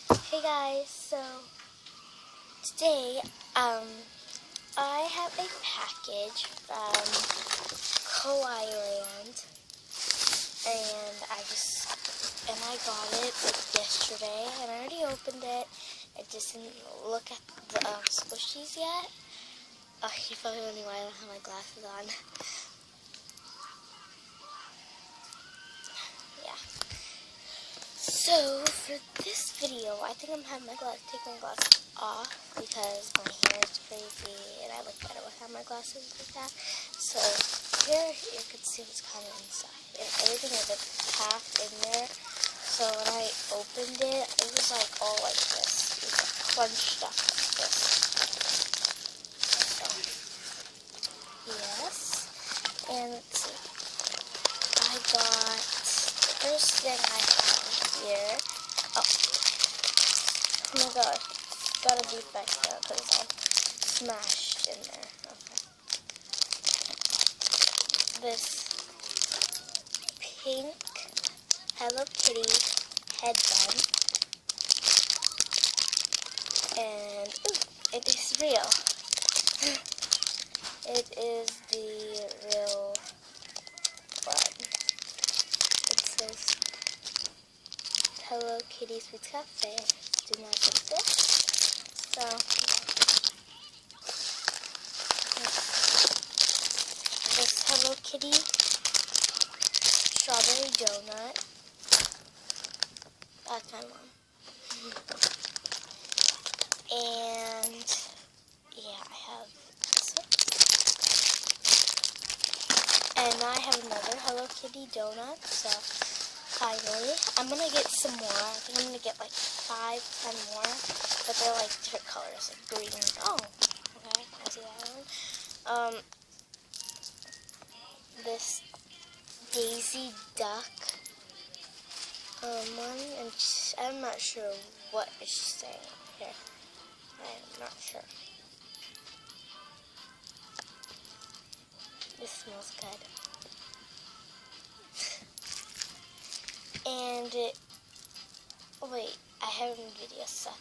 Hey guys, so today I have a package from Kawaii Land, and I got it yesterday, and I already opened it. I just didn't look at the squishies yet. Oh, you're probably wondering why I don't have my glasses on. Yeah. So for this video, I think I'm having take my glasses off because my hair is crazy and I look better without my glasses like that. So here you can see what's kind of inside, and everything is like packed in there. So when I opened it, it was like all like this. It was like crunched up like this. So yes, and let's see. I got the first thing I have here. Oh my god, got a defect there because it's all smashed in there. Okay. This pink Hello Kitty headband, and ooh, it is real. It is the real one. It says Hello Kitty Sweet Cafe. Do not exist. So this Hello Kitty strawberry donut. That's my mom. And yeah, I have this one. And I have another Hello Kitty donut. So finally, I'm gonna get some more. I think I'm gonna get like 5, 10 more, but they're like different colors, like green. Oh, okay, I see that one. This Daisy Duck one, and I'm not sure what is she saying here. I'm not sure. This smells good. And oh wait, I have a video stuff.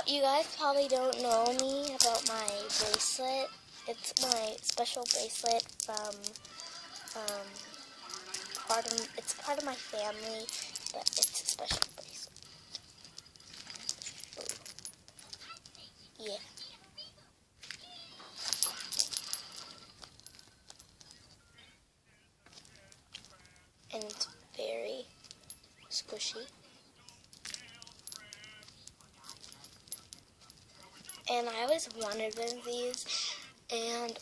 You guys probably don't know me about my bracelet. It's my special bracelet from it's part of my family, but it's a special bracelet. Ooh. Yeah. And it's very squishy. And I always wanted one of these. And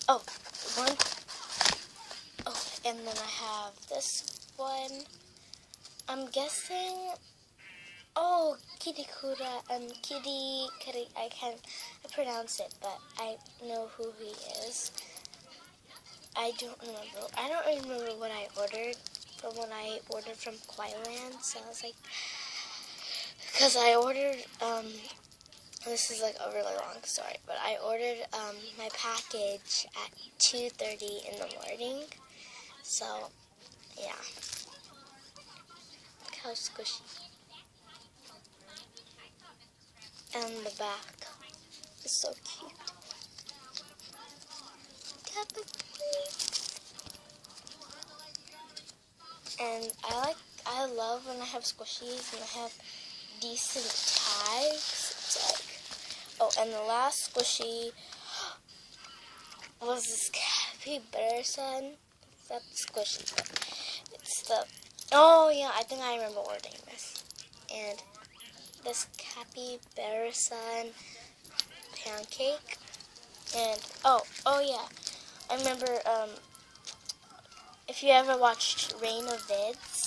and then I have this one. I'm guessing. Oh, Kitikura, Kitty, I can't pronounce it, but I know who he is. I don't remember what I ordered from when I ordered from Kawaii Land, so I was like, because I ordered, this is like a really long story, but I ordered my package at 2:30 in the morning, so yeah. Look how squishy. And the back is so cute. And I love when I have squishies and I have decent tags. It's like, oh, and the last squishy was this Capybara Sun. That's squishy, but it's the, oh yeah, I think I remember ordering this. And this Capybara Sun pancake. And, oh yeah, I remember, if you ever watched Rain of Vids,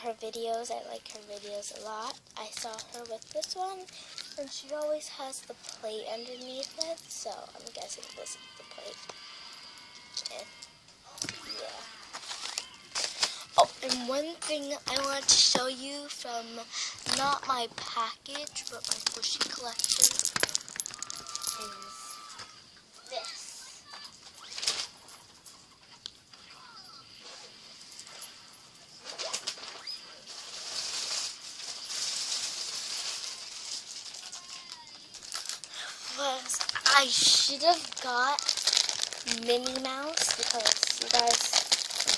her videos, I like her videos a lot. I saw her with this one, and she always has the plate underneath it, so I'm guessing this is the plate. And yeah. Oh, and one thing I want to show you from not my package, but my squishy collection is this. I should have got Minnie Mouse because you guys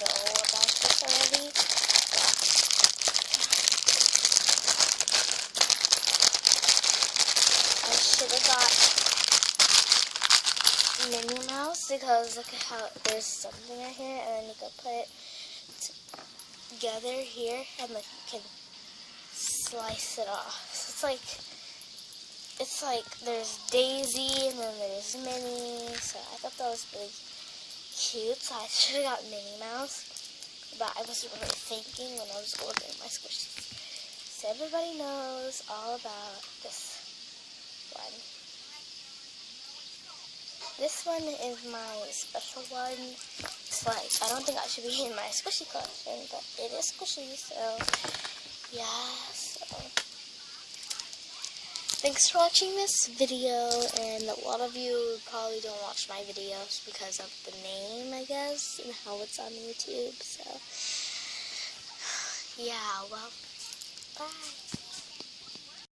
know about this already. I should have got Minnie Mouse because look at how there's something right here, and then you can put it together here, and like you can slice it off. So it's like there's Daisy and then there's Minnie. So I thought that was really cute. So I should have got Minnie Mouse, but I wasn't really thinking when I was ordering my squishies. So everybody knows all about this one. This one is my special one. It's like, I don't think I should be in my squishy collection, but it is squishy, so yeah. So thanks for watching this video, and a lot of you probably don't watch my videos because of the name, I guess, and how it's on YouTube. So yeah, well, bye.